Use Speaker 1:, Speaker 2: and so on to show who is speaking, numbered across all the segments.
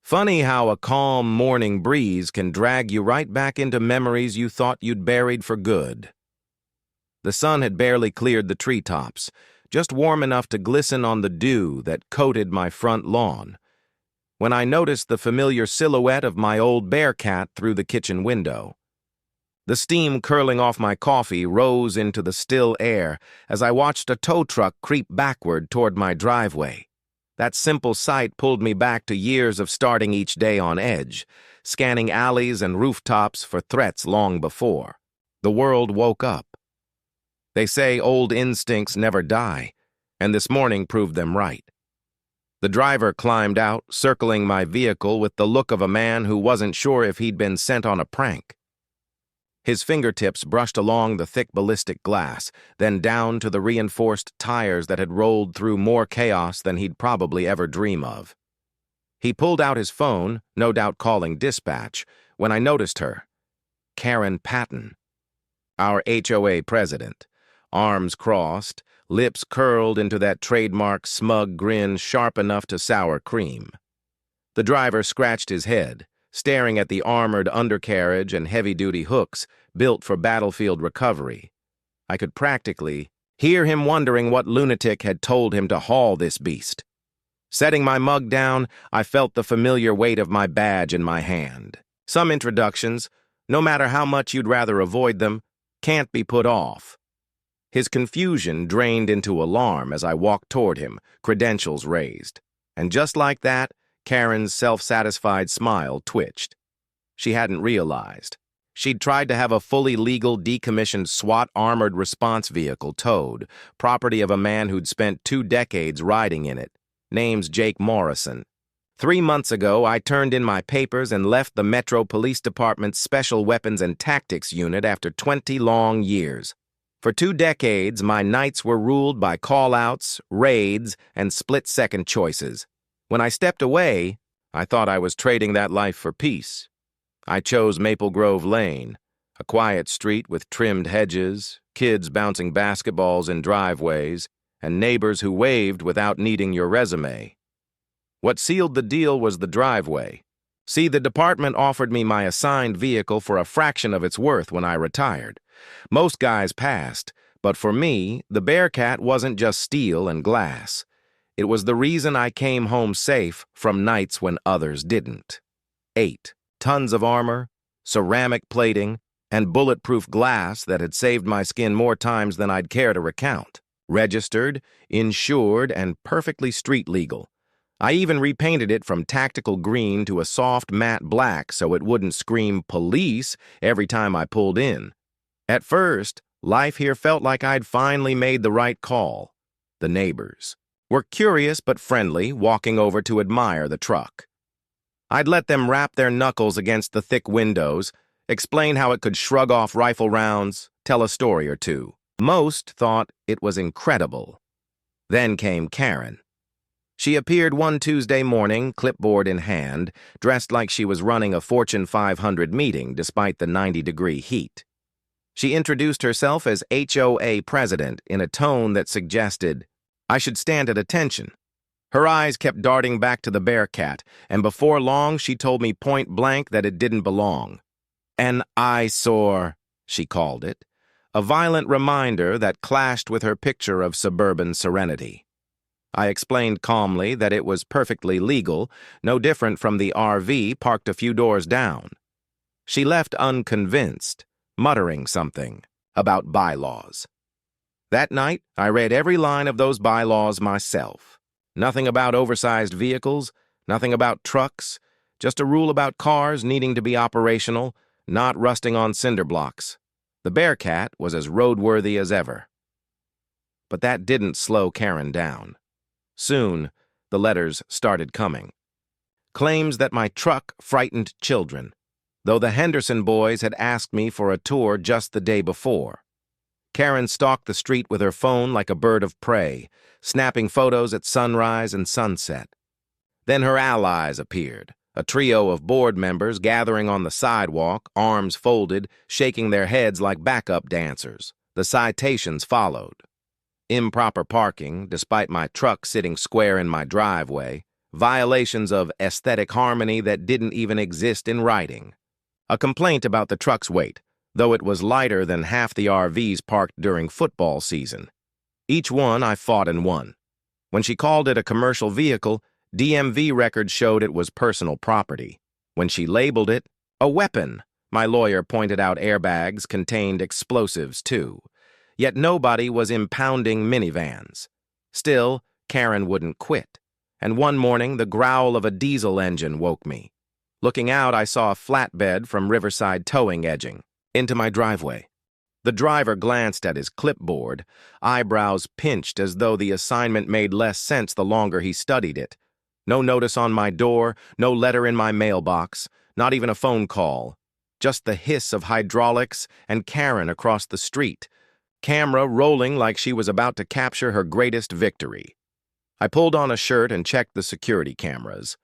Speaker 1: Funny how a calm morning breeze can drag you right back into memories you thought you'd buried for good. The sun had barely cleared the treetops, just warm enough to glisten on the dew that coated my front lawn, when I noticed the familiar silhouette of my old bear cat through the kitchen window. The steam curling off my coffee rose into the still air as I watched a tow truck creep backward toward my driveway. That simple sight pulled me back to years of starting each day on edge, scanning alleys and rooftops for threats long before. The world woke up. They say old instincts never die, and this morning proved them right. The driver climbed out, circling my vehicle with the look of a man who wasn't sure if he'd been sent on a prank. His fingertips brushed along the thick ballistic glass, then down to the reinforced tires that had rolled through more chaos than he'd probably ever dream of. He pulled out his phone, no doubt calling dispatch, when I noticed her. Karen Patton, our HOA president, arms crossed, lips curled into that trademark smug grin sharp enough to sour cream. The driver scratched his head, staring at the armored undercarriage and heavy-duty hooks built for battlefield recovery. I could practically hear him wondering what lunatic had told him to haul this beast. Setting my mug down, I felt the familiar weight of my badge in my hand. Some introductions, no matter how much you'd rather avoid them, can't be put off. His confusion drained into alarm as I walked toward him, credentials raised. And just like that, Karen's self-satisfied smile twitched. She hadn't realized. She'd tried to have a fully legal, decommissioned SWAT armored response vehicle towed, property of a man who'd spent 2 decades riding in it. Name's Jake Morrison. 3 months ago, I turned in my papers and left the Metro Police Department's Special Weapons and Tactics Unit after 20 long years. For 2 decades, my nights were ruled by call-outs, raids, and split-second choices. When I stepped away, I thought I was trading that life for peace. I chose Maple Grove Lane, a quiet street with trimmed hedges, kids bouncing basketballs in driveways, and neighbors who waved without needing your resume. What sealed the deal was the driveway. See, the department offered me my assigned vehicle for a fraction of its worth when I retired. Most guys passed, but for me, the Bearcat wasn't just steel and glass. It was the reason I came home safe from nights when others didn't. 8 tons of armor, ceramic plating, and bulletproof glass that had saved my skin more times than I'd care to recount. Registered, insured, and perfectly street legal. I even repainted it from tactical green to a soft matte black so it wouldn't scream police every time I pulled in. At first, life here felt like I'd finally made the right call. The neighbors were curious but friendly, walking over to admire the truck. I'd let them rap their knuckles against the thick windows, explain how it could shrug off rifle rounds, tell a story or two. Most thought it was incredible. Then came Karen. She appeared one Tuesday morning, clipboard in hand, dressed like she was running a Fortune 500 meeting despite the 90-degree heat. She introduced herself as HOA president in a tone that suggested I should stand at attention. Her eyes kept darting back to the Bearcat, and before long she told me point blank that it didn't belong. An eyesore, she called it, a violent reminder that clashed with her picture of suburban serenity. I explained calmly that it was perfectly legal, no different from the RV parked a few doors down. She left unconvinced, muttering something about bylaws. That night, I read every line of those bylaws myself. Nothing about oversized vehicles, nothing about trucks, just a rule about cars needing to be operational, not rusting on cinder blocks. The Bearcat was as roadworthy as ever. But that didn't slow Karen down. Soon, the letters started coming. Claims that my truck frightened children, though the Henderson boys had asked me for a tour just the day before. Karen stalked the street with her phone like a bird of prey, snapping photos at sunrise and sunset. Then her allies appeared, a trio of board members gathering on the sidewalk, arms folded, shaking their heads like backup dancers. The citations followed. Improper parking, despite my truck sitting square in my driveway, violations of aesthetic harmony that didn't even exist in writing. A complaint about the truck's weight, though it was lighter than half the RVs parked during football season. Each one I fought and won. When she called it a commercial vehicle, DMV records showed it was personal property. When she labeled it a weapon, my lawyer pointed out airbags contained explosives too. Yet nobody was impounding minivans. Still, Karen wouldn't quit. And one morning, the growl of a diesel engine woke me. Looking out, I saw a flatbed from Riverside Towing edging into my driveway. The driver glanced at his clipboard, eyebrows pinched as though the assignment made less sense the longer he studied it. No notice on my door, no letter in my mailbox, not even a phone call. Just the hiss of hydraulics and Karen across the street, camera rolling like she was about to capture her greatest victory. I pulled on a shirt and checked the security cameras.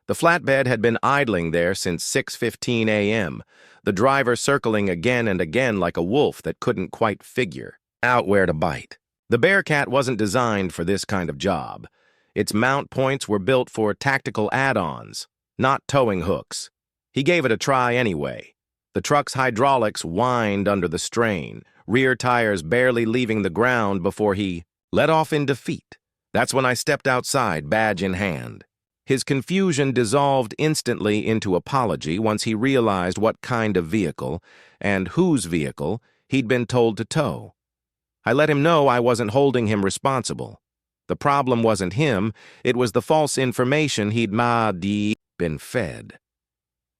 Speaker 1: The flatbed had been idling there since 6:15 a.m., the driver circling again and again like a wolf that couldn't quite figure out where to bite. The Bearcat wasn't designed for this kind of job. Its mount points were built for tactical add-ons, not towing hooks. He gave it a try anyway. The truck's hydraulics whined under the strain, rear tires barely leaving the ground before he let off in defeat. That's when I stepped outside, badge in hand. His confusion dissolved instantly into apology once he realized what kind of vehicle, and whose vehicle, he'd been told to tow. I let him know I wasn't holding him responsible. The problem wasn't him, it was the false information he'd been fed.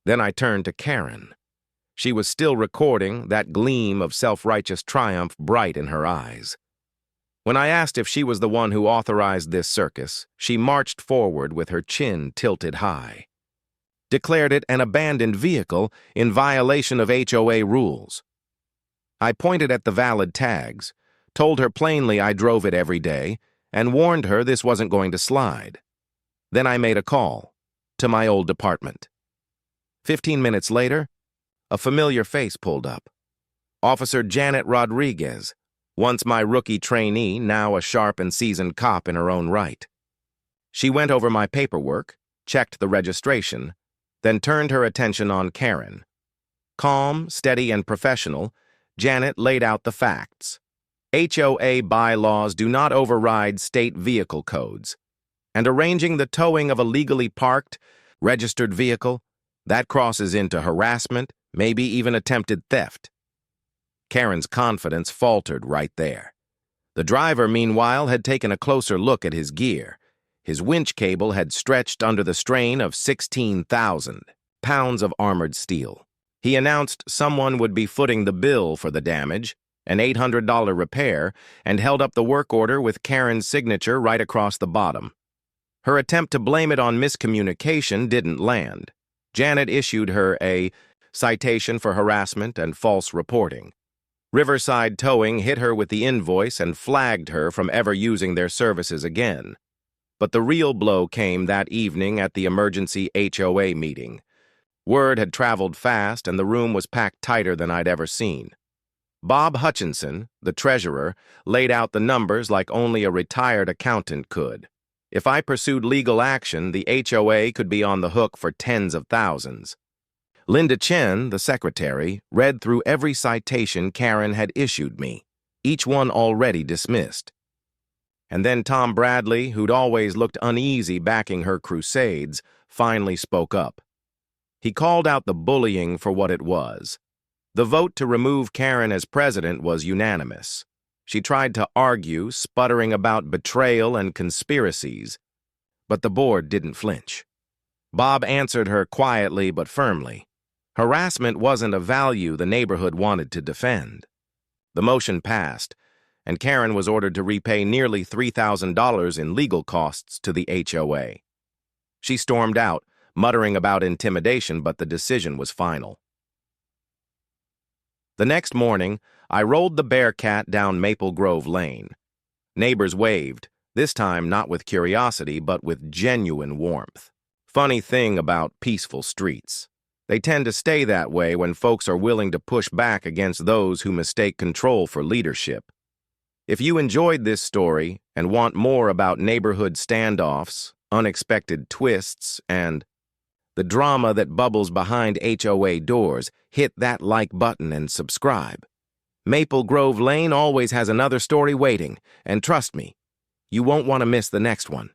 Speaker 1: Then I turned to Karen. She was still recording, that gleam of self-righteous triumph bright in her eyes. When I asked if she was the one who authorized this circus, she marched forward with her chin tilted high. Declared it an abandoned vehicle in violation of HOA rules. I pointed at the valid tags, told her plainly I drove it every day, and warned her this wasn't going to slide. Then I made a call to my old department. 15 minutes later, a familiar face pulled up. Officer Janet Rodriguez, once my rookie trainee, now a sharp and seasoned cop in her own right. She went over my paperwork, checked the registration, then turned her attention on Karen. Calm, steady, and professional, Janet laid out the facts. HOA bylaws do not override state vehicle codes, and arranging the towing of a legally parked, registered vehicle, that crosses into harassment, maybe even attempted theft. Karen's confidence faltered right there. The driver, meanwhile, had taken a closer look at his gear. His winch cable had stretched under the strain of 16,000 pounds of armored steel. He announced someone would be footing the bill for the damage, an $800 repair, and held up the work order with Karen's signature right across the bottom. Her attempt to blame it on miscommunication didn't land. Janet issued her a citation for harassment and false reporting. Riverside Towing hit her with the invoice and flagged her from ever using their services again. But the real blow came that evening at the emergency HOA meeting. Word had traveled fast and the room was packed tighter than I'd ever seen. Bob Hutchinson, the treasurer, laid out the numbers like only a retired accountant could. If I pursued legal action, the HOA could be on the hook for tens of thousands. Linda Chen, the secretary, read through every citation Karen had issued me, each one already dismissed. And then Tom Bradley, who'd always looked uneasy backing her crusades, finally spoke up. He called out the bullying for what it was. The vote to remove Karen as president was unanimous. She tried to argue, sputtering about betrayal and conspiracies, but the board didn't flinch. Bob answered her quietly but firmly. Harassment wasn't a value the neighborhood wanted to defend. The motion passed, and Karen was ordered to repay nearly $3,000 in legal costs to the HOA. She stormed out, muttering about intimidation, but the decision was final. The next morning, I rolled the Bearcat down Maple Grove Lane. Neighbors waved, this time not with curiosity, but with genuine warmth. Funny thing about peaceful streets. They tend to stay that way when folks are willing to push back against those who mistake control for leadership. If you enjoyed this story and want more about neighborhood standoffs, unexpected twists, and the drama that bubbles behind HOA doors, hit that like button and subscribe. Maple Grove Lane always has another story waiting, and trust me, you won't want to miss the next one.